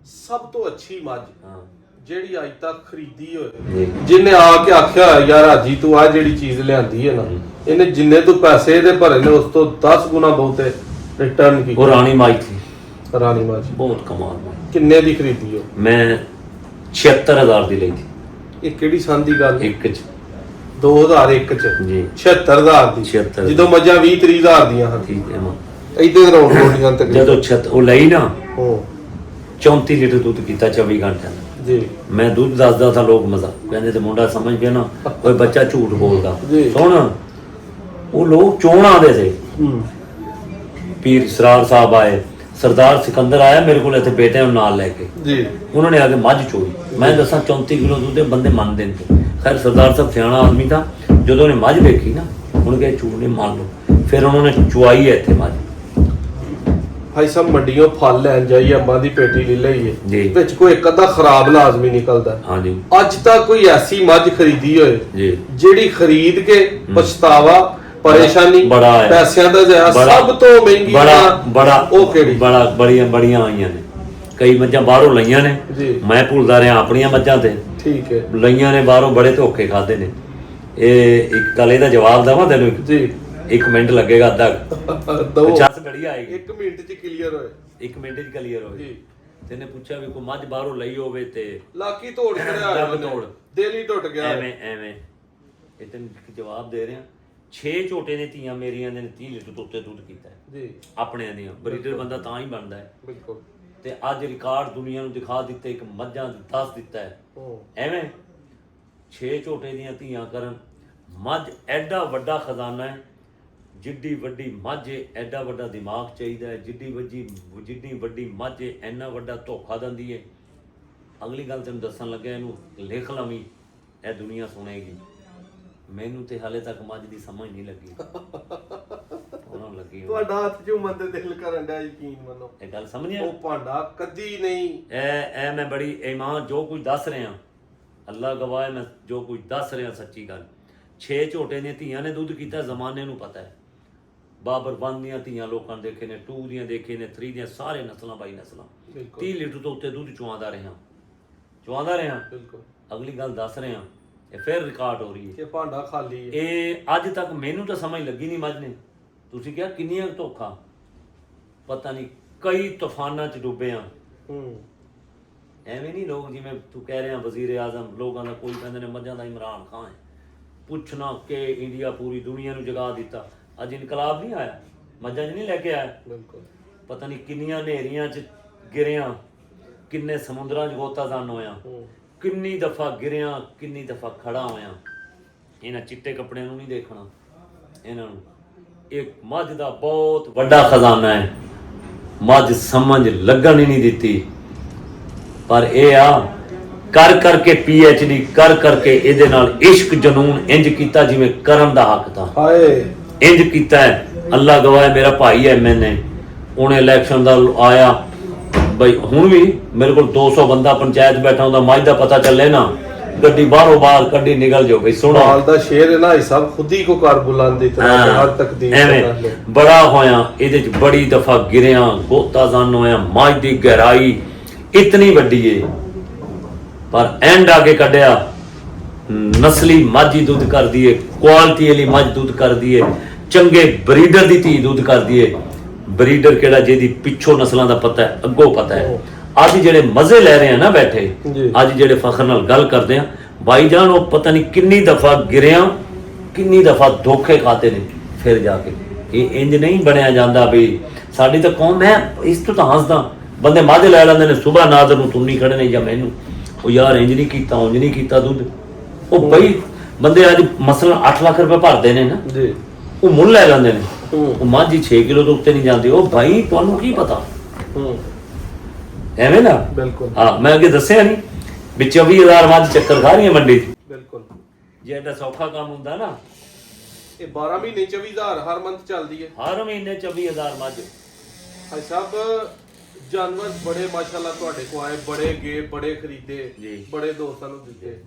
ਸਭ ਤੋਂ ਅੱਛੀ ਮੱਝ ਹਾਂ ਜਿਹੜੀ ਅੱਜ ਤੱਕ ਖਰੀਦੀ ਹੋਏ ਜਿਹਨੇ ਆ ਕੇ ਆਖਿਆ ਹੋਇਆ ਯਾਰ ਹਾਜੀ ਤੂੰ ਆ ਜਿਹੜੀ ਚੀਜ਼ ਲਿਆਂਦੀ ਹੈ ਨਾ ਇਹਨੇ ਜਿੰਨੇ ਤੂੰ ਪੈਸੇ ਇਹਦੇ ਭਰੇ ਨੇ ਉਸ ਤੋਂ 10 ਗੁਣਾ ਬਹੁਤੇ ਰਿਟਰਨ ਕੀ ਉਹ ਰਾਣੀ ਮਾਈ ਸੀ ਰਾਣੀ ਮੱਝ ਬਹੁਤ ਕਮਾਲ ਮਾਈ ਕਿੰਨੇ ਦੀ ਖਰੀਦੀ ਹੋ ਮੈਂ 76000 ਦੀ ਲਈ ਸੀ ਇਹ ਕਿਹੜੀ ਸੰਨ ਦੀ ਗੱਲ ਇੱਕ ਚ 2001 ਚ ਜੀ 76000 ਦੀ 76 ਜਦੋਂ ਮੱਝਾਂ 20-30,000 ਦੀਆਂ ਹਨ ਠੀਕ ਹੈ ਮਾਂ ਇਦਾਂ ਰੌਣ ਰੋਟੀਆਂ ਤੱਕ ਜਦੋਂ ਉਹ ਲਈ ਨਾ ਹੋ 34 ਲੀਟਰ ਦੁੱਧ ਕੀਤਾ 24 ਘੰਟਿਆਂ ਦਾ ਜੀ ਮੈਂ ਦੁੱਧ ਦੱਸਦਾ ਤਾਂ ਲੋਕ ਮਜ਼ਾ ਕਹਿੰਦੇ ਤੇ ਮੁੰਡਾ ਸਮਝ ਗਿਆ ਨਾ ਕੋਈ ਬੱਚਾ ਝੂਠ ਬੋਲਦਾ ਜੀ। ਸੁਣ ਉਹ ਲੋਕ ਚੋਣ ਆਉਂਦੇ ਸੀ ਪੀਰ ਸਰਾਰ ਸਾਹਿਬ ਆਏ ਸਰਦਾਰ ਸਿਕੰਦਰ ਆਇਆ ਮੇਰੇ ਕੋਲ ਇੱਥੇ ਬੇਟਿਆਂ ਨੂੰ ਨਾਲ ਲੈ ਕੇ ਜੀ ਉਹਨਾਂ ਨੇ ਆ ਕੇ ਮੱਝ ਚੋਈ ਮੈਂ ਦੱਸਾਂ 34 ਕਿਲੋ ਦੁੱਧ ਦੇ ਬੰਦੇ ਮੰਨਦੇ ਨੇ ਖੈਰ ਸਰਦਾਰ ਸਾਹਿਬ ਸਿਆਣਾ ਆਦਮੀ ਤਾਂ ਜਦੋਂ ਉਹਨੇ ਮੱਝ ਵੇਖੀ ਨਾ ਉਹਨੇ ਕਿਹਾ ਝੂਠ ਨਹੀਂ ਮੰਨ ਲਓ ਫਿਰ ਉਹਨਾਂ ਨੇ ਚੁਆਈ ਹੈ ਇੱਥੇ ਮੱਝ ਭਾਈ ਸਾਹਿਬ ਮੰਡੀਆਂ ਫਲ ਲੈਣ ਜਾਈਏ ਅੰਬਾਂ ਦੀ ਪੇਟੀ ਲੈ ਲਈਏ ਜੀ। ਵਿੱਚ ਕੋਈ ਇੱਕ ਅੱਧਾ ਖਰਾਬ ਲਾਜ਼ਮੀ ਨਿਕਲਦਾ ਹਾਂਜੀ ਅੱਜ ਤੱਕ ਕੋਈ ਐਸੀ ਮੱਝ ਖਰੀਦੀ ਹੋਏ ਜੀ ਜਿਹੜੀ ਖਰੀਦ ਕੇ ਪਛਤਾਵਾ ਪਰੇਸ਼ਾਨੀ ਬੜਾ ਹੈ। ਪੈਸਿਆਂ ਦਾ ਜ਼ਿਆਦਾ ਸਭ ਤੋਂ ਮਹਿੰਗੀ ਬੜਾ ਉਹ ਕਿਹੜੀ ਬੜੀਆਂ ਆਈਆਂ ਨੇ ਕਈ ਮੱਝਾਂ ਬਾਹਰੋਂ ਲਈਆਂ ਨੇ ਜੀ ਮੈਂ ਭੁੱਲਦਾ ਰਿਹਾ ਆਪਣੀਆਂ ਮੱਝਾਂ ਤੇ ਠੀਕ ਹੈ ਲਈਆਂ ਨੇ ਬਾਹਰੋਂ ਬੜੇ ਧੋਖੇ ਖਾਦੇ ਨੇ ਇਹ ਇੱਕ ਗੱਲ ਇਹਦਾ ਜਵਾਬ ਦੇਵਾਂ ਤੈਨੂੰ ਜੀ 1 ਮਿੰਟ ਲੱਗੇਗਾ ਅੱਧਾ ਦੋ 50 ਘੜੀ ਆਏਗੀ 1 ਮਿੰਟ ਚ ਕਲੀਅਰ ਹੋਏ 1 ਮਿੰਟ ਚ ਕਲੀਅਰ ਹੋਏ ਜੀ ਤੈਨੇ ਪੁੱਛਿਆ ਵੀ ਕੋਈ ਮੱਝ ਬਾਹਰੋਂ ਲਈ ਹੋਵੇ ਤੇ ਲਾਕੀ ਤੋੜ ਖੜਿਆ ਰੱਬ ਤੋੜ। ਦਿਲ ਹੀ ਟੁੱਟ ਗਿਆ ਐਵੇਂ ਇਹ ਤੈਨੂੰ ਇੱਕ ਜਵਾਬ ਦੇ ਰਿਹਾ 6 ਝੋਟੇ ਨੇ ਧੀਆਂ ਮੇਰੀਆਂ ਨੇ 30 ਲੀਟਰ ਤੋਂ ਉੱਤੇ ਦੁੱਧ ਕੀਤਾ ਹੈ ਜੀ ਆਪਣਿਆਂ ਦੀਆਂ ਬਰੀਡਰ ਬੰਦਾ ਤਾਂ ਹੀ ਬਣਦਾ ਹੈ ਬਿਲਕੁਲ ਤੇ ਅੱਜ ਰਿਕਾਰਡ ਦੁਨੀਆ ਨੂੰ ਦਿਖਾ ਦਿੱਤੇ ਇੱਕ ਮੱਝਾਂ ਦੱਸ ਦਿੱਤਾ ਹੈ ਐਵੇਂ 6 ਝੋਟੇ ਦੀਆਂ ਧੀਆਂ ਕਰਨ ਮੱਝ ਐਡਾ ਵੱਡਾ ਖਜ਼ਾਨਾ ਹੈ ਜਿੱਡੀ ਵੱਡੀ ਮੱਝ ਐਡਾ ਵੱਡਾ ਦਿਮਾਗ ਚਾਹੀਦਾ ਹੈ ਜਿੱਡੀ ਵੱਡੀ ਮੱਝ ਇੰਨਾ ਵੱਡਾ ਧੋਖਾ ਦਿੰਦੀ ਹੈ ਅਗਲੀ ਗੱਲ ਤੈਨੂੰ ਦੱਸਣ ਲੱਗਿਆ ਇਹਨੂੰ ਲਿਖ ਲਵੀਂ ਇਹ ਦੁਨੀਆ ਸੁਣੇਗੀ ਮੈਨੂੰ ਤੇ ਹਾਲੇ ਤੱਕ ਮੱਝ ਦੀ ਸਮਝ ਨਹੀਂ ਲੱਗੀ ਉਹਨਾਂ ਨੂੰ ਲੱਗੀ ਤੁਹਾਡਾ ਹੱਥ ਚੁੰਮਣ ਤੇ ਦਿਲ ਕਰਨ ਦਾ ਯਕੀਨ ਮੰਨੋ ਇਹ ਗੱਲ ਸਮਝਿਆ ਉਹ ਭਾਂਡਾ ਕਦੀ ਨਹੀਂ ਇਹ ਮੈਂ ਬੜੀ ਇਮਾਨ ਜੋ ਕੁਝ ਦੱਸ ਰਿਹਾ ਅੱਲਾ ਗਵਾਹ ਮੈਂ ਜੋ ਕੁਝ ਦੱਸ ਰਿਹਾ ਸੱਚੀ ਗੱਲ 6 ਝੋਟੇ ਦੀਆਂ ਧੀਆਂ ਨੇ ਦੁੱਧ ਕੀਤਾ ਜ਼ਮਾਨੇ ਨੂੰ ਪਤਾ ਹੈ ਬਾਬਰ ਬੰਦ ਦੀਆਂ ਧੀਆਂ ਲੋਕਾਂ ਨੇ ਦੇਖੇ ਨੇ 2 ਦੀਆਂ ਦੇਖੇ ਨੇ 3 ਦੀਆਂ ਸਾਰੇ ਨਸਲਾਂ ਬਾਈ ਨਸਲਾਂ 30 ਲੀਟਰ ਤੋਂ ਉੱਤੇ ਦੁੱਧ ਚੁਆਉਂਦਾ ਰਿਹਾ ਬਿਲਕੁਲ ਅਗਲੀ ਗੱਲ ਦੱਸ ਰਿਹਾ ਇਹ ਫਿਰ ਰਿਕਾਰਡ ਹੋ ਰਹੀ ਹੈ ਕਿ ਭਾਂਡਾ ਖਾਲੀ ਹੈ ਇਹ ਅੱਜ ਤੱਕ ਮੈਨੂੰ ਤਾਂ ਸਮਝ ਲੱਗੀ ਨਹੀਂ ਮੱਝ ਨੇ ਤੁਸੀਂ ਕਿਹਾ ਕਿੰਨੀਆਂ ਧੋਖਾ ਪਤਾ ਨਹੀਂ ਕਈ ਤੂਫਾਨਾਂ 'ਚ ਡੁੱਬੇ ਆ ਐਵੇਂ ਨਹੀਂ ਲੋਕ ਜਿਵੇਂ ਤੂੰ ਕਹਿ ਰਿਹਾ ਵਜ਼ੀਰ ਆਜ਼ਮ ਲੋਕਾਂ ਦਾ ਕੋਈ ਕਹਿੰਦੇ ਨੇ ਮੱਝਾਂ ਦਾ ਇਮਰਾਨ ਖਾਨ ਹੈ ਪੁੱਛਣਾ ਕਿ ਇੰਡੀਆ ਪੂਰੀ ਦੁਨੀਆ ਨੂੰ ਜਗਾ ਦਿੱਤਾ ਅੱਜ ਇਨਕਲਾਬ ਨਹੀਂ ਆਇਆ ਮੱਝਾਂ 'ਚ ਨਹੀਂ ਲੈ ਕੇ ਆਇਆ ਬਿਲਕੁਲ ਪਤਾ ਨਹੀਂ ਕਿੰਨੀਆਂ ਹਨੇਰੀਆਂ 'ਚ ਗਿਰਿਆ ਕਿੰਨੇ ਸਮੁੰਦਰਾਂ 'ਚ ਗੋਤਾਜ਼ਾਨ ਹੋਇਆ ਕਿੰਨੀ ਦਫਾ ਗਿਰਿਆ ਕਿੰਨੀ ਦਫਾ ਖੜਾ ਹੋਇਆ ਇਹਨਾਂ ਚਿੱਟੇ ਕੱਪੜਿਆਂ ਨੂੰ ਨਹੀਂ ਦੇਖਣਾ ਇਹਨਾਂ ਨੂੰ ਇੱਕ ਮੱਝ ਦਾ ਬਹੁਤ ਵੱਡਾ ਖਜ਼ਾਨਾ ਹੈ ਮੱਝ ਸਮਝ ਲੱਗਣ ਹੀ ਨਹੀਂ ਦਿੱਤੀ ਪਰ ਇਹ ਆ ਕਰ ਕਰਕੇ PhD ਕਰ ਕਰਕੇ ਇਹਦੇ ਨਾਲ ਇਸ਼ਕ ਜਨੂਨ ਇੰਜ ਕੀਤਾ ਜਿਵੇਂ ਕਰਨ ਦਾ ਹੱਕ ਤਾਂ ਹਾਏ ਇੰਜ ਕੀਤਾ ਹੈ ਅੱਲਾ ਗਵਾਹ ਮੇਰਾ ਭਾਈ ਹੈ ਮੈਨੇ ਉਹਨੇ ਇਲੈਕਸ਼ਨ ਦਾ ਆਇਆ ਬਈ ਹੁਣ ਵੀ ਮੇਰੇ ਕੋਲ 200 ਬੰਦਾ ਪੰਚਾਇਤ ਬੈਠਾ ਹੁੰਦਾ ਮੱਝ ਦਾ ਪਤਾ ਚੱਲੇ ਨਾ ਗੱਡੀ ਬਾਹਰੋਂ ਬਾਹਰ ਕੱਢੀ ਨਿਕਲ ਜਾਓ ਬਈ ਸੁਣੋ ਹਾਲ ਦਾ ਸ਼ੇਰ ਹੈ ਨਾ ਇਹ ਸਭ ਖੁਦ ਹੀ ਕੋ ਕਰ ਬੁਲਾਉਂਦੀ ਤਰ੍ਹਾਂ ਹਰ ਤਕਦੀਰ ਐਵੇਂ ਬੜਾ ਹੋਇਆ ਇਹਦੇ ਚ ਬੜੀ ਦਫਾ ਗਿਰਿਆ ਗੋਤਾਜ਼ਾਨ ਹੋਇਆ ਮੱਝ ਦੀ ਗਹਿਰਾਈ ਇਤਨੀ ਵੱਡੀ ਏ ਪਰ ਐਂਡ ਆ ਕੇ ਕੱਢਿਆ ਨਸਲੀ ਮੱਝ ਹੀ ਦੁੱਧ ਕਰਦੀ ਏ ਕੁਆਲਿਟੀ ਵਾਲੀ ਮੱਝ ਦੁੱਧ ਕਰਦੀ ਏ ਚੰਗੇ ਬਰੀਡਰ ਦੀ ਧੀ ਦੁੱਧ ਕਰਦੀ ਏ ਬਰੀਡਰ ਕਿਹੜਾ ਜਿਹਦੀ ਪਿੱਛੋਂ ਨਸਲਾਂ ਦਾ ਪਤਾ ਹੈ ਅੱਗੋਂ ਪਤਾ ਹੈ ਅੱਜ ਜਿਹੜੇ ਮਜ਼ੇ ਲੈ ਰਹੇ ਆ ਨਾ ਬੈਠੇ ਅੱਜ ਜਿਹੜੇ ਫਖਰ ਨਾਲ ਗੱਲ ਕਰਦੇ ਆ ਬਾਈ ਜਾਨ ਉਹ ਪਤਾ ਨਹੀਂ ਕਿੰਨੀ ਦਫਾ ਗਿਰਿਆ ਕਿੰਨੀ ਦਫਾ ਧੋਖੇ ਖਾਤੇ ਨੇ ਫਿਰ ਜਾ ਕੇ ਇਹ ਇੰਜ ਨਹੀਂ ਬਣਿਆ ਜਾਂਦਾ ਵੀ ਸਾਡੀ ਤਾਂ ਕੌਮ ਹੈ ਇਸ ਤੋਂ ਤਾਂ ਹੱਸਦਾ ਬੰਦੇ ਮੱਝ ਲੈ ਲੈਂਦੇ ਨੇ ਸੁਬਾ ਨਾਦਰ ਨੂੰ ਤੁੰਨੀ ਖੜੇ ਨੇ ਜਾਂ ਮੈਨੂੰ ਉਹ ਯਾਰ ਇੰਜ ਨਹੀਂ ਕੀਤਾ ਉਂਝ ਨਹੀਂ ਕੀਤਾ ਦੁੱਧ ਉਹ ਬਈ ਬੰਦੇ ਅੱਜ ਮਸਲਾ 8 ਲੱਖ ਰੁਪਏ ਭਰਦੇ ਨੇ ਨਾ ਜੀ ਉਹ ਮੁੱਲ ਲੈ ਲੈਂਦੇ ਨੇ ਉਹ ਮੱਝ 6 ਕਿਲੋ ਤੋਂ ਉੱਤੇ ਨਹੀਂ ਜਾਂਦੀ ਉਹ ਭਾਈ ਤੁਹਾਨੂੰ ਕੀ ਪਤਾ ਐਵੇਂ ਨਾ ਬਿਲਕੁਲ ਹਾਂ ਮੈਂ ਅੱਗੇ ਦੱਸਿਆ ਨਹੀਂ ਵੀ 24,000 ਮੱਝ ਚੱਕਰ ਖਾ ਰਹੀ ਹੈ ਮੰਡੀ 'ਚ ਬਿਲਕੁਲ ਜੇ ਐਡਾ ਸੌਖਾ ਕੰਮ ਹੁੰਦਾ ਨਾ ਇਹ 12 ਮਹੀਨੇ 24,000 ਹਰ ਮੰਥ ਚੱਲਦੀ ਹੈ। ਹਰ ਮਹੀਨੇ 24,000 ਮੱਝ। ਭਾਈ ਸਾਹਿਬ ਜਾਨਵਰ ਬੜੇ ਮਾਸ਼ਾਅੱਲਾ ਤੁਹਾਡੇ ਕੋ ਆਏ, ਬੜੇ ਗਏ, ਬੜੇ ਖਰੀਦੇ, ਜੀ। ਬੜੇ ਦੋਸਤਾਂ ਨੂੰ ਦਿੱਤੇ।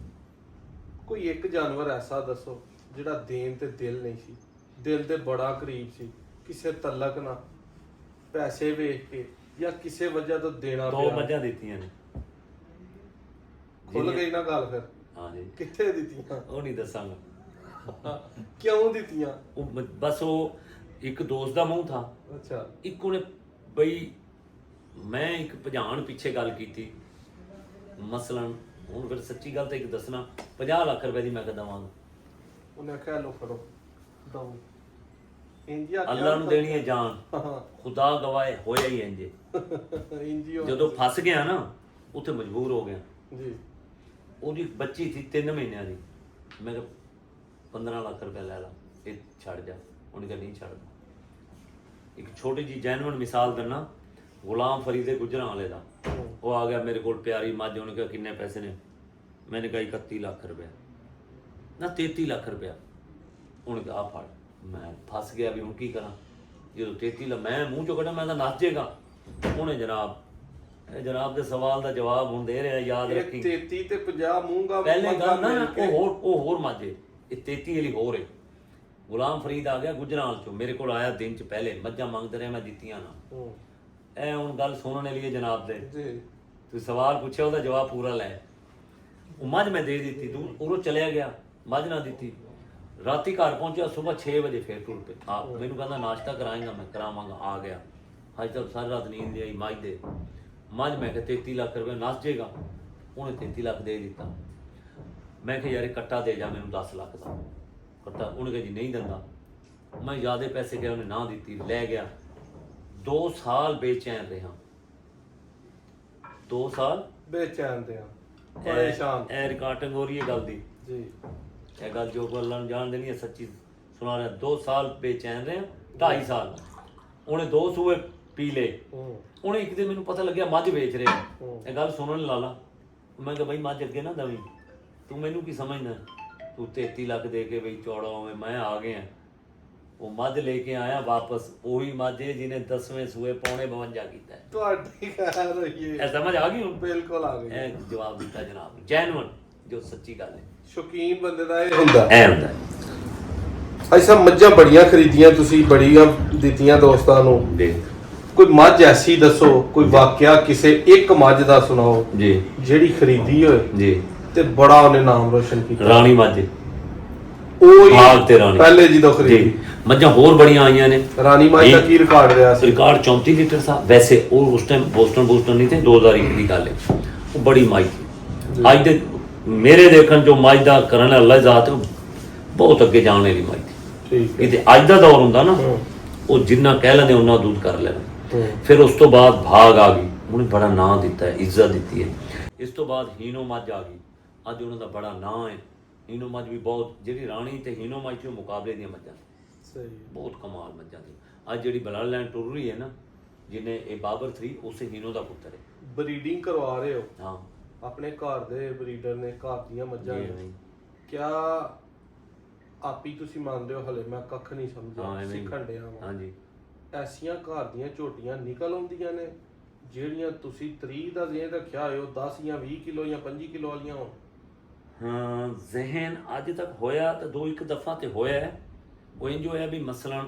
ਕੋਈ ਇੱਕ ਜਾਨਵਰ ਐਸਾ ਦੱਸੋ ਜਿਹੜਾ ਦੇਣ ਤੇ ਦਿਲ ਨਹੀਂ ਸੀ, ਦਿਲ ਦੇ ਬੜਾ ਕਰੀਬ ਸੀ, ਕਿਸੇ ਤਲਕ ਨਾ, ਪੈਸੇ ਵੇਖ ਕੇ ਜਾਂ ਕਿਸੇ ਵਜ੍ਹਾ ਤੋਂ ਦੇਣਾ ਦੋ ਮੱਝਾਂ ਦਿੱਤੀਆਂ ਨੇ। ਖੁੱਲ ਗਈ ਨਾ ਗੱਲ ਫਿਰ? ਹਾਂਜੀ। ਕਿੱਥੇ ਦਿੱਤੀਆਂ? ਉਹ ਨਹੀਂ ਦੱਸਾਂਗਾ। ਕਿਉਂ ਦਿੱਤੀਆਂ? ਉਹ ਬਸ ਉਹ ਇੱਕ ਦੋਸਤ ਦਾ ਮੂੰਹ ਥਾ। ਅੱਛਾ। ਇੱਕ ਉਹਨੇ ਬਈ ਮੈਂ ਇੱਕ ਭਜਾਣ ਪਿੱਛੇ ਗੱਲ ਕੀਤੀ, ਮਸਲਨ ਹੁਣ ਫਿਰ ਸੱਚੀ ਗੱਲ ਤਾਂ ਇੱਕ ਦੱਸਣਾ, 50 ਲੱਖ ਰੁਪਏ ਦੀ ਮੈਂ ਕਿਹਾ ਦਵਾਂਗਾ। ਉਹਨੇ ਆਖਿਆ ਲੋ ਫੜੋ ਦਊ। ਇੰਡੀਆ ਅੱਲਾ ਨੂੰ ਦੇਣੀ ਹੈ ਜਾਨ, ਖੁਦਾ ਗਵਾਏ ਹੋਇਆ ਹੀ ਇੰਜੇ। ਇੰਡੀਆ ਜਦੋਂ ਫਸ ਗਿਆ ਨਾ ਉੱਥੇ ਮਜਬੂਰ ਹੋ ਗਿਆ ਜੀ। ਉਹਦੀ ਬੱਚੀ ਸੀ 3 ਮਹੀਨਿਆਂ ਦੀ। ਮੈਂ ਕਿਹਾ 15 ਲੱਖ ਰੁਪਏ ਲੈ ਲਾ, ਇਹ ਛੱਡ ਜਾ। ਉਹਨੇ ਕਿਹਾ ਨਹੀਂ ਛੱਡਦਾ। ਇੱਕ ਛੋਟੀ ਜੀ ਜੈਨੂਇਨ ਮਿਸਾਲ ਦਿੰਨਾ, ਗੁਲਾਮ ਫਰੀਦ ਗੁਜਰਾਂ ਵਾਲੇ ਦਾ। ਉਹ ਆ ਗਿਆ ਮੇਰੇ ਕੋਲ, ਪਿਆਰੀ ਮੱਝ। ਉਹਨੇ ਕਿਹਾ ਕਿੰਨੇ ਪੈਸੇ ਨੇ? ਮੈंने कहा 31 ਲੱਖ ਰੁਪਇਆ ਨਾ 33 ਲੱਖ ਰੁਪਇਆ। ਉਹਨੇ ਕਿਹਾ ਆ ਫੜ। ਮੈਂ ਫਸ ਗਿਆ ਵੀ ਹੁਣ ਕੀ ਕਰਾਂ। ਜਦੋਂ 33 ਲੱਖ ਮੈਂ ਮੂੰਹ ਚੋਂ ਕੱਢਾਂ, ਮੈਂ ਤਾਂ ਨੱਚ ਜਾਏਗਾ। ਉਹਨੇ ਜਨਾਬ ਦੇ ਸਵਾਲ ਦਾ ਜਵਾਬ ਹੁਣ ਦੇ ਰਿਹਾ, ਯਾਦ ਰੱਖੀ। 33 ਤੇ 50 ਮੂੰਗਾ ਪਹਿਲੇ ਗੱਲ ਨਾ ਉਹ ਹੋਰ ਮਾਝੇ, ਇਹ 33 ਵਾਲੀ ਹੋਰ ਹੈ। ਗੁਲਾਮ ਫਰੀਦ ਆ ਗਿਆ ਗੁਜਰਾਲ ਚੋਂ, ਮੇਰੇ ਕੋਲ ਆਇਆ ਦਿਨ ਚ ਪਹਿਲੇ। ਮੱਝਾਂ ਮੰਗਦੇ ਰਹੇ, ਮੈਂ ਦਿੱਤੀਆਂ ਨਾ। ਇਹ ਹੁਣ ਗੱਲ ਸੁਣਨ ਲਈ ਜਨਾਬ ਦੇ ਜੀ। ਤੁਸੀਂ ਸਵਾਲ ਪੁੱਛਿਆ, ਉਹਦਾ ਜਵਾਬ ਪੂਰਾ ਲੈ। ਉਹ ਮੱਝ ਮੈਂ ਦੇ ਦਿੱਤੀ, ਤੂੰ ਉਰੋਂ ਚਲਿਆ ਗਿਆ, ਮੱਝ ਨਾ ਦਿੱਤੀ। ਰਾਤੀ ਘਰ ਪਹੁੰਚਿਆ, ਸਵੇਰ 6 ਵਜੇ ਫੇਰ ਟੁਰ ਪਏ। ਮੈਨੂੰ ਕਹਿੰਦਾ ਨਾਸ਼ਤਾ ਕਰਾਏਗਾ? ਮੈਂ ਕਰਾਵਾਂਗਾ। ਆ ਗਿਆ, ਅੱਜ ਤੱਕ ਸਾਰੀ ਰਾਤ ਨੀਂਦ ਨਹੀਂ ਆਈ। ਮੱਝ ਦੇ ਮੱਝ ਮੈਂ ਕਿਹਾ 33 ਲੱਖ ਰੁਪਏ ਨੱਸ ਜਾਏਗਾ। ਉਹਨੇ 33 ਲੱਖ ਦੇ ਦਿੱਤਾ। ਮੈਂ ਕਿਹਾ ਯਾਰ ਇਹ ਕੱਟਾ ਦੇ ਜਾ ਮੈਨੂੰ 10 ਲੱਖ ਦਾ ਕੱਟਾ। ਉਹਨੇ ਕਿਹਾ ਜੀ ਨਹੀਂ ਦਿੰਦਾ। ਮੈਂ ਜ਼ਿਆਦਾ ਪੈਸੇ ਕਿਹਾ, ਉਹਨੇ ਨਾ ਦਿੱਤੀ, ਲੈ ਗਿਆ। 2 ਸਾਲ ਬੇਚੈਨ ਰਿਹਾ। 2 ਸਾਲ ਬੇਚੈਨ ਤੇ ਆ, ਪਰੇਸ਼ਾਨ। ਇਹ ਰਿਕਾਰਡਿੰਗ ਹੋ ਰਹੀ ਹੈ ਗੱਲ ਦੀ ਜੀ। ਇਹ ਗੱਲ ਜੋ ਅੱਲਾ ਨੂੰ ਜਾਣ ਦੇਣੀ ਹੈ, ਸੱਚੀ ਸੁਣਾ ਰਿਹਾ। 2 ਸਾਲ ਬੇਚੈਨ ਰਿਹਾ, 2.5 ਸਾਲ। ਉਹਨੇ 2 ਸੂਏ ਪੀ ਲਏ। ਉਹਨੇ ਇੱਕ ਦਿਨ ਮੈਨੂੰ ਪਤਾ ਲੱਗਿਆ ਮੱਝ ਵੇਚ ਰਿਹਾ। ਇਹ ਗੱਲ ਸੁਣਨ ਲਾ ਲਾ। ਮੈਂ ਕਿਹਾ ਬਈ ਮੱਝ ਅੱਗੇ ਨਾ ਦਵੀਂ, ਤੂੰ ਮੈਨੂੰ ਕੀ ਸਮਝਦਾ? ਤੂੰ 33 ਲੱਖ ਦੇ ਕੇ ਬਈ ਚੌੜਾ ਹੋਵੇਂ, ਮੈਂ ਆ ਗਿਆ। ਉਹ ਮੱਝ ਲੈ ਕੇ ਆਇਆ ਵਾਪਸ, ਉਹੀ ਮੱਝ ਜਿਹਨੇ 10ਵੇਂ ਸੂਏ ਪੌਣੇ 52 ਕੀਤਾ। ਤੁਹਾਡੀ ਖੈਰ ਹੋਈ ਇਹ ਸਮਝ ਆ ਗਈ ਹੁਣ? ਬਿਲਕੁਲ ਆ ਗਈ। ਇਹ ਜਵਾਬ ਦਿੱਤਾ ਜਨਾਬ, ਜੈਨੂਇਨ ਜੋ ਸੱਚੀ ਗੱਲ ਹੈ। ਸ਼ੌਕੀਨ ਬੰਦੇ ਦਾ ਇਹ ਹੁੰਦਾ। ਇਹ ਹੁੰਦਾ ਐਸਾ ਮੱਝਾਂ ਬੜੀਆਂ ਖਰੀਦੀਆਂ ਤੁਸੀਂ, ਬੜੀਆਂ ਦਿੱਤੀਆਂ ਦੋਸਤਾਂ ਨੂੰ। ਦੇਖ ਕੋਈ ਮੱਝ ਐਸੀ ਦੱਸੋ, ਕੋਈ ਵਾਕਿਆ ਕਿਸੇ ਇੱਕ ਮੱਝ ਦਾ ਸੁਣਾਓ ਜੀ, ਜਿਹੜੀ ਖਰੀਦੀ ਹੋਏ ਜੀ, ਤੇ ਬੜਾ ਉਹਨੇ ਨਾਮ ਰੋਸ਼ਨ ਕੀਤਾ। ਰਾਣੀ ਮੱਝ, ਉਹ ਭਾਗ ਤੇ ਰਾਣੀ ਪਹਿਲੇ ਜਦੋਂ ਖਰੀਦੀ। ਜੀ। ਮੱਝਾਂ ਹੋਰ ਬੜੀਆਂ ਆਈਆਂ ਨੇ। ਰਾਣੀ ਮੱਝ ਦਾ ਕੀ ਰਿਕਾਰਡ ਰਿਹਾ ਸੀ? ਰਿਕਾਰਡ 34 ਲੀਟਰ ਸੀ। ਵੈਸੇ ਉਹ ਉਸ ਟਾਈਮ ਬੋਸਟਨ ਨਹੀਂ ਥੇ, 2001 ਦੀ ਗੱਲ ਹੈ। ਉਹ ਬੜੀ ਮੱਝ ਸੀ। ਅੱਜ ਦੇ ਮੇਰੇ ਦੇਖਣ ਜੋ ਮੱਝ ਦਾ ਕਰਨ ਵਾਲਾ ਅੱਲਾ ਜ਼ਾਤ, ਬਹੁਤ ਅੱਗੇ ਜਾਣ ਵਾਲੀ ਮੱਝ ਸੀ। ਠੀਕ ਹੈ। ਇਹ ਤੇ ਅੱਜ ਦਾ ਦੌਰ ਹੁੰਦਾ ਨਾ, ਉਹ ਜਿੰਨਾ ਕਹਿ ਲੈਂਦੇ ਉਹਨਾਂ ਦੁੱਧ ਕਰ ਲੈਣਾ। ਫਿਰ ਉਸ ਤੋਂ ਬਾਅਦ ਭਾਗ ਆ ਗਈ, ਉਹਨੇ ਬੜਾ ਨਾਂ ਦਿੱਤਾ ਹੈ, ਇੱਜ਼ਤ ਦਿੱਤੀ ਹੈ। ਇਸ ਤੋਂ ਬਾਅਦ ਹੀਨੋ ਮੱਝ ਆ ਗਈ, ਅੱਜ ਉਹਨਾਂ ਦਾ ਬੜਾ ਨਾਂ ਹੈ। ਹੀਨੋ ਮੱਝ ਵੀ ਬਹੁਤ, ਜਿਹੜੀ ਰਾਣੀ ਤੇ ਹੀਨੋ ਮੱਝ ਦੇ ਮੁਕਾਬਲੇ ਦੀਆਂ ਮੱਝਾਂ ਸਹੀ, ਬਹੁਤ ਕਮਾਲ ਮੱਝਾਂ ਦੀ। ਅੱਜ ਜਿਹੜੀ ਬਲੱਡ ਲਾਈਨ ਟੁਰ ਰਹੀ ਹੈ ਨਾ, ਜਿਹਨੇ ਇਹ ਬਾਬਰ 3 ਉਸੇ ਹੀਨੋ ਦਾ ਪੁੱਤਰ ਹੈ। ਬਰੀਡਿੰਗ ਕਰਵਾ ਰਹੇ ਹੋ? ਹਾਂ, ਆਪਣੇ ਘਰ ਦੇ ਬਰੀਡਰ ਨੇ, ਘਰ ਦੀਆਂ ਮੱਝਾਂ ਨੇ। ਕਿਆ ਆਪੀ ਤੁਸੀਂ ਮੰਨਦੇ ਹੋ? ਹਲੇ ਮੈਂ ਕੱਖ ਨਹੀਂ ਸਮਝਿਆ, ਸਿੱਖਣ ਡਿਆ ਵਾਂ। ਹਾਂਜੀ। ਐਸੀਆਂ ਘਰ ਦੀਆਂ ਝੋਟੀਆਂ ਨਿਕਲ ਆਉਂਦੀਆਂ ਨੇ ਜਿਹੜੀਆਂ ਤੁਸੀਂ 30 ਦਾ ਜ਼ੇਨ ਰੱਖਿਆ ਹੋਇਆ, 10 ਜਾਂ 20 ਕਿਲੋ ਜਾਂ 25 ਕਿਲੋ ਵਾਲੀਆਂ ਹੋਣ? ਹਾਂ, ਜ਼ਹਿਨ ਅੱਜ ਤੱਕ ਹੋਇਆ ਤਾਂ 2-1 ਦਫਾ ਤੇ ਹੋਇਆ ਹੈ। ਉਹ ਇੰਜ ਹੋਇਆ ਵੀ ਮਸਲਨ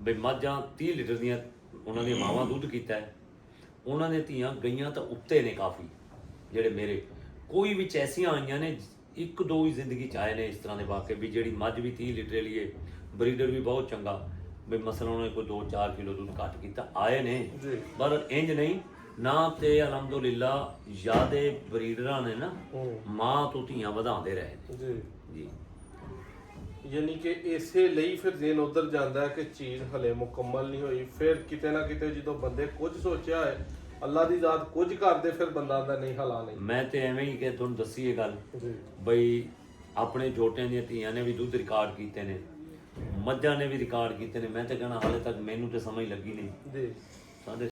ਬਈ ਮੱਝਾਂ 30 ਲੀਟਰ ਦੀਆਂ ਉਹਨਾਂ ਦੀਆਂ ਮਾਵਾਂ ਦੁੱਧ ਕੀਤਾ ਹੈ, ਉਹਨਾਂ ਦੀਆਂ ਧੀਆਂ ਗਈਆਂ ਤਾਂ ਉੱਤੇ ਨੇ ਕਾਫੀ। ਜਿਹੜੇ ਮੇਰੇ ਕੋਈ ਵਿੱਚ ਐਸੀਆਂ ਆਈਆਂ ਨੇ, 1-2 ਹੀ ਜ਼ਿੰਦਗੀ 'ਚ ਆਏ ਨੇ ਇਸ ਤਰ੍ਹਾਂ ਦੇ ਵਾਕਿਆ ਵੀ ਜਿਹੜੀ ਮੱਝ ਵੀ 30 ਲੀਟਰ ਲਈ ਹੈ, ਬਰੀਡਰ ਵੀ ਬਹੁਤ ਚੰਗਾ, ਬਈ ਮਸਲਨ ਉਹਨੇ ਕੋਈ 2-4 ਕਿਲੋ ਦੁੱਧ ਘੱਟ ਕੀਤਾ, ਆਏ ਨੇ। ਪਰ ਇੰਜ ਨਹੀਂ ਨਾ। ਤੇ ਅਲਹਮਦੁਲਿਲਾ ਜ਼ਿਆਦੇ ਬਰੀਡਰਾਂ ਨੇ ਨਾ ਮਾਂ ਤੋਂ ਧੀਆਂ ਵਧਾਉਂਦੇ ਰਹੇ ਜੀ ਜੀ। ਯਾਨੀ ਕਿ ਇਸੇ ਲਈ ਫਿਰ ਜ਼ੇਨ ਉਧਰ ਜਾਂਦਾ ਹੈ ਕਿ ਚੀਜ਼ ਹਲੇ ਮੁਕੰਮਲ ਨਹੀਂ ਹੋਈ। ਫਿਰ ਕਿਤੇ ਨਾ ਕਿਤੇ ਜਦੋਂ ਬੰਦੇ ਕੁਝ ਸੋਚਿਆ ਹੈ, ਅੱਲਾ ਦੀ ਜ਼ਾਤ ਕੁਝ ਕਰਦੇ, ਫਿਰ ਬੰਦਾ ਦਾ ਨਹੀਂ ਹਲਾ ਨਹੀਂ। ਮੈਂ ਤੇ ਐਵੇਂ ਹੀ ਕਿ ਤੁਹਾਨੂੰ ਦੱਸੀ ਇਹ ਗੱਲ ਜੀ। ਬਈ ਆਪਣੇ ਛੋਟਿਆਂ ਦੀਆਂ ਧੀਆਂ ਨੇ ਵੀ ਦੁੱਧ ਰਿਕਾਰਡ ਕੀਤੇ ਨੇ, ਮੱਝਾਂ ਨੇ ਵੀ ਰਿਕਾਰਡ ਕੀਤੇ ਨੇ। ਮੈਂ ਤਾਂ ਕਹਿਣਾ ਹਾਲੇ ਤੱਕ ਮੈਨੂੰ ਤੇ ਸਮਝ ਲੱਗੀ ਨਹੀਂ। ਜੀ। ਸਾਡੇ